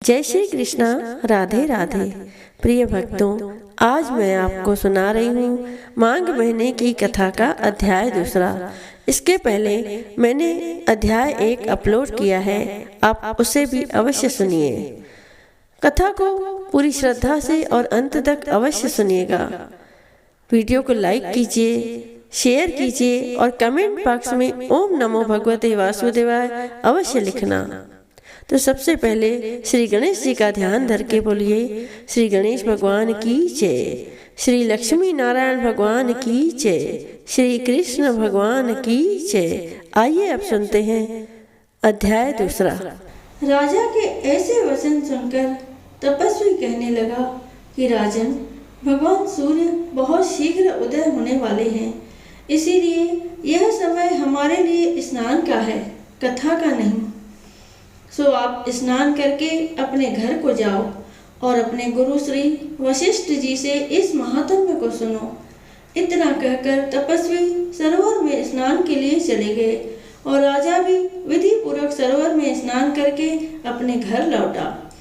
जय श्री कृष्णा। राधे राधे। प्रिय भक्तों, आज मैं आपको सुना रही हूँ माघ महीने की कथा का अध्याय दूसरा। इसके पहले मैंने अध्याय 1 अपलोड किया है, आप उसे भी अवश्य सुनिए। कथा को पूरी श्रद्धा से और अंत तक अवश्य सुनिएगा। वीडियो को लाइक कीजिए, शेयर कीजिए और कमेंट बॉक्स में ओम नमो भगवते वासुदेवाय अवश्य लिखना। तो सबसे पहले श्री गणेश जी का ध्यान धर के बोलिए, श्री गणेश भगवान की जय, श्री लक्ष्मी नारायण भगवान की जय, श्री कृष्ण भगवान की जय। आइए अब सुनते हैं अध्याय दूसरा। राजा के ऐसे वचन सुनकर तपस्वी कहने लगा कि राजन, भगवान सूर्य बहुत शीघ्र उदय होने वाले हैं, इसीलिए यह समय हमारे लिए स्नान का है, कथा का नहीं। सो आप स्नान करके अपने घर को जाओ और अपने गुरु श्री वशिष्ठ जी से इस महात्म्य को सुनो। इतना कहकर तपस्वी सरोवर में स्नान के लिए चले गए और राजा भी विधि पूर्वक सरोवर में स्नान करके अपने घर लौटा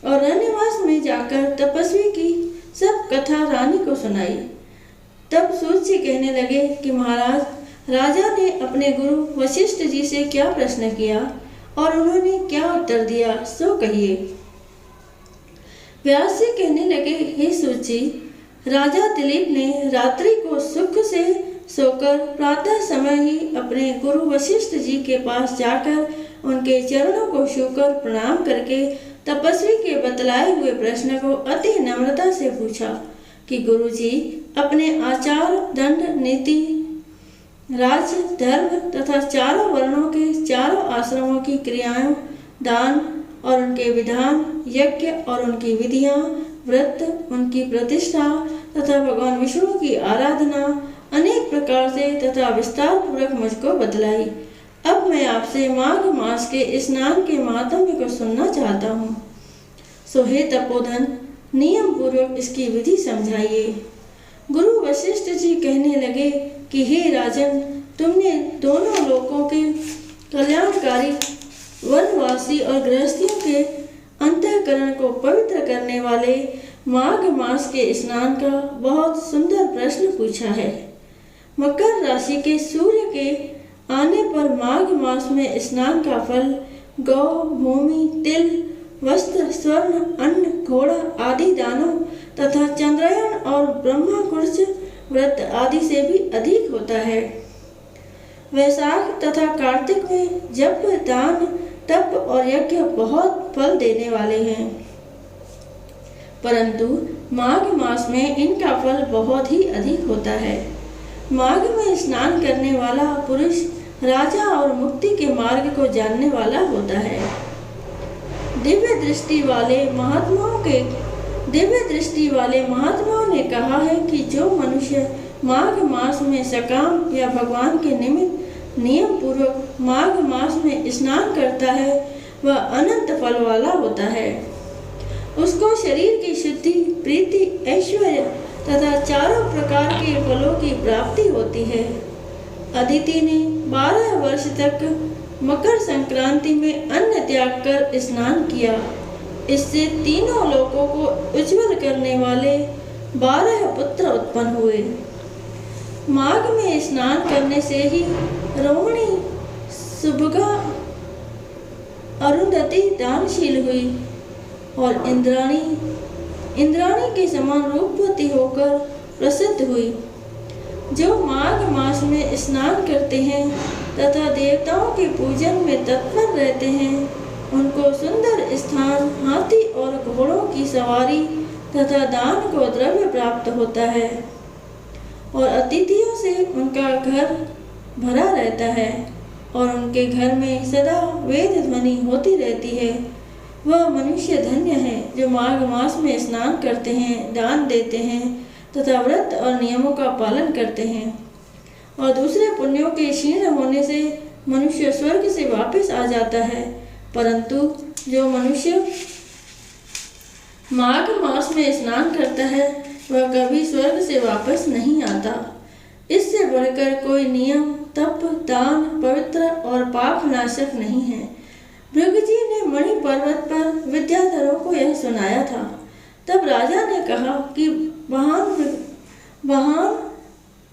और रण्यवास में जाकर तपस्वी की सब कथा रानी को सुनाई। तब सूत जी कहने लगे कि महाराज, राजा ने अपने गुरु वशिष्ठ जी से क्या प्रश्न किया और उन्होंने क्या उत्तर दिया, सो कहिए। व्यास जी कहने लगे, हे सूत जी, राजा दिलीप ने रात्रि को सुख से सोकर प्रातः समय ही अपने गुरु वशिष्ठ जी के पास जाकर उनके चरणों को छूकर प्रणाम करके तपस्वी के बतलाए हुए प्रश्न को अति नम्रता से पूछा कि गुरु जी, अपने आचार, दंड, नीति, राज, धर्म तथा चारों वर्णों के चारों आश्रमों की क्रियाएं, दान और उनके विधान, यज्ञ और उनकी विधियां, व्रत, उनकी प्रतिष्ठा तथा भगवान विष्णु की आराधना अनेक प्रकार से तथा विस्तार पूर्वक मुझको बतलाई। अब मैं आपसे माघ मास के स्नान के महात्म्य को सुनना चाहता हूँ। सो हे तपोधन, नियम पूर्वक इसकी विधि समझाइए। गुरु वशिष्ठ जी कहने लगे कि हे राजन, तुमने दोनों लोकों के कल्याणकारी वनवासी और गृहस्थियों के अंतःकरण को पवित्र करने वाले माघ मास के स्नान का बहुत सुंदर प्रश्न पूछा है। मकर राशि के सूर्य के आने पर माघ मास में स्नान का फल गौ, भूमि, तिल, वस्त्र, स्वर्ण, अन्न, घोड़ा आदि दानों तथा चंद्रयान और ब्रह्मा कुर्च व्रत आदि से भी अधिक होता है। वैशाख तथा कार्तिक में जप, दान, तप और यज्ञ बहुत फल देने वाले हैं, परंतु माघ मास में इनका फल बहुत ही अधिक होता है। माघ में स्नान करने वाला पुरुष राजा और मुक्ति के मार्ग को जानने वाला होता है। दिव्य दृष्टि वाले महात्माओं ने कहा है कि जो मनुष्य माघ मास में सकाम या भगवान के निमित्त नियम पूर्वक माघ मास में स्नान करता है, वह अनंत फल वाला होता है। उसको शरीर की शुद्धि, प्रीति, ऐश्वर्य तथा चारों प्रकार के फलों की प्राप्ति होती है। अदिति ने 12 वर्ष तक मकर संक्रांति में अन्न त्याग कर स्नान किया। इससे तीनों लोकों को उज्जवल करने वाले 12 पुत्र उत्पन्न हुए। माघ में स्नान करने से ही रोहिणी, सुभगा, अरुंधति दानशील हुई और इंद्राणी के समान रूपवती होकर प्रसिद्ध हुई। जो माघ मास में स्नान करते हैं तथा देवताओं के पूजन में तत्पर रहते हैं, उनको सुंदर स्थान, हाथी और घोड़ों की सवारी तथा दान को द्रव्य प्राप्त होता है और अतिथियों से उनका घर भरा रहता है और उनके घर में सदा वेद ध्वनि होती रहती है। वह मनुष्य धन्य है जो माघ मास में स्नान करते हैं, दान देते हैं तथा व्रत और नियमों का पालन करते हैं। और दूसरे पुण्यों के क्षीण होने से मनुष्य स्वर्ग से वापस आ जाता है, परंतु जो मनुष्य माघ मास में स्नान करता है वह कभी स्वर्ग से वापस नहीं आता। इससे बढ़कर कोई नियम, तप, दान, पवित्र और पाप नाशक नहीं है। भृगु जी ने मणि पर्वत पर विद्याधरों को यह सुनाया था। तब राजा ने कहा कि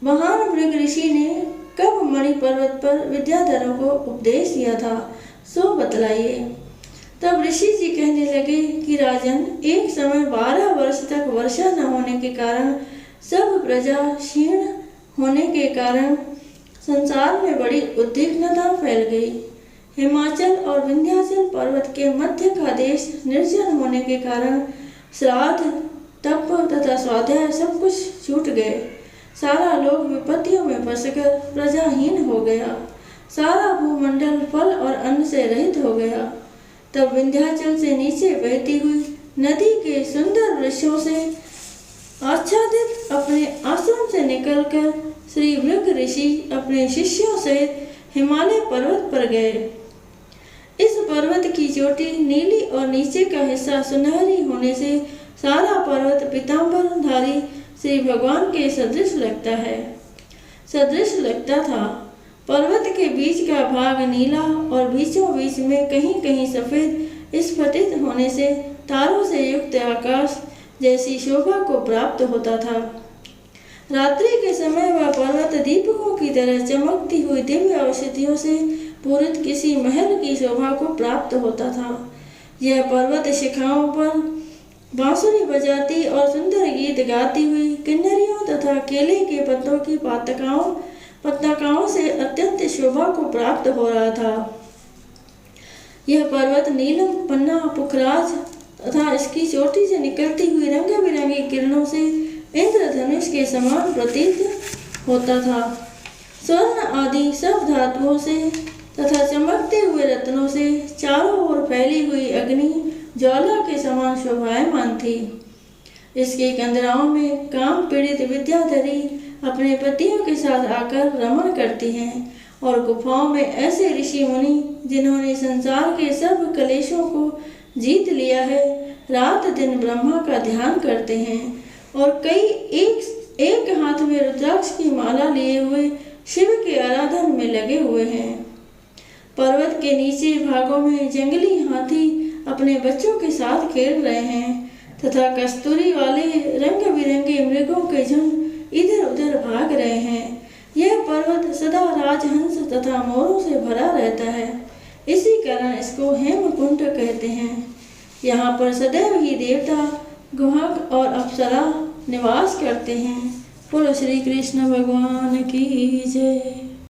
महान भृग ऋषि ने कब मणि पर्वत पर विद्याधरों को उपदेश दिया था, सो बतलाइए। तब ऋषि जी कहने लगे कि राजन, एक समय 12 वर्ष तक वर्षा न होने के कारण, सब प्रजा क्षीण होने के कारण संसार में बड़ी उद्विग्नता फैल गई। हिमाचल और विंध्याचल पर्वत के मध्य का देश निर्जन होने के कारण श्राद्ध, तप तथा स्वाध्याय सब कुछ छूट गए। सारा लोग विपत्तियों में फंसकर प्रजाहीन हो गया। सारा भूमंडल फल और अन्न से रहित हो गया। तब विंध्याचल से नीचे बहती हुई नदी के सुंदर वृक्षों से आच्छादित अपने आश्रम से निकलकर श्री भृग ऋषि अपने शिष्यों सहित हिमालय पर्वत पर गए। इस पर्वत की चोटी नीली और नीचे का हिस्सा सुनहरी होने से सारा पर्वत पीतांबरधारी श्री भगवान के सदृश लगता था। पर्वत के बीच का भाग नीला और बीचों बीच में कहीं कहीं सफेद स्फटित होने से तारों से युक्त आकाश जैसी शोभा को प्राप्त होता था। रात्रि के समय वह पर्वत दीपकों की तरह चमकती हुई दिव्य औषधियों से पूरित किसी महल की शोभा को प्राप्त होता था। यह पर्वत शिखाओं पर बांसुरी बजाती और सुंदर गीत गाती हुई किन्नरियों तथा केले के पत्तों की पताकाओं से अत्यंत शोभा को प्राप्त हो रहा था। यह पर्वत नीलम, पन्ना, पुखराज तथा इसकी चोटी से निकलती हुई रंग बिरंगी किरणों से इंद्रधनुष के समान प्रतीत होता था। स्वर्ण आदि सब धातुओं से तथा चमकते हुए रत्नों से चारों ओर फैली हुई अग्नि ज्वाला के समान शोभायमान थी। इसके कंदराओं में काम पीड़ित विद्याधरी अपने पतियों के साथ आकर रमण करती हैं और गुफाओं में ऐसे ऋषि मुनि जिन्होंने संसार के सब कलेशों को जीत लिया है, रात दिन ब्रह्मा का ध्यान करते हैं और कई एक हाथ में रुद्राक्ष की माला लिए हुए शिव के आराधन में लगे हुए हैं। पर्वत के नीचे भागों में जंगली हाथी अपने बच्चों के साथ खेल रहे हैं तथा कस्तूरी वाले रंग बिरंगे मृगों के झुंड इधर उधर भाग रहे हैं। यह पर्वत सदा राजहंस तथा मोरों से भरा रहता है, इसी कारण इसको हेमकुंड कहते हैं। यहाँ पर सदैव ही देवता, गुहक और अप्सरा निवास करते हैं। बोलो श्री कृष्ण भगवान की जय।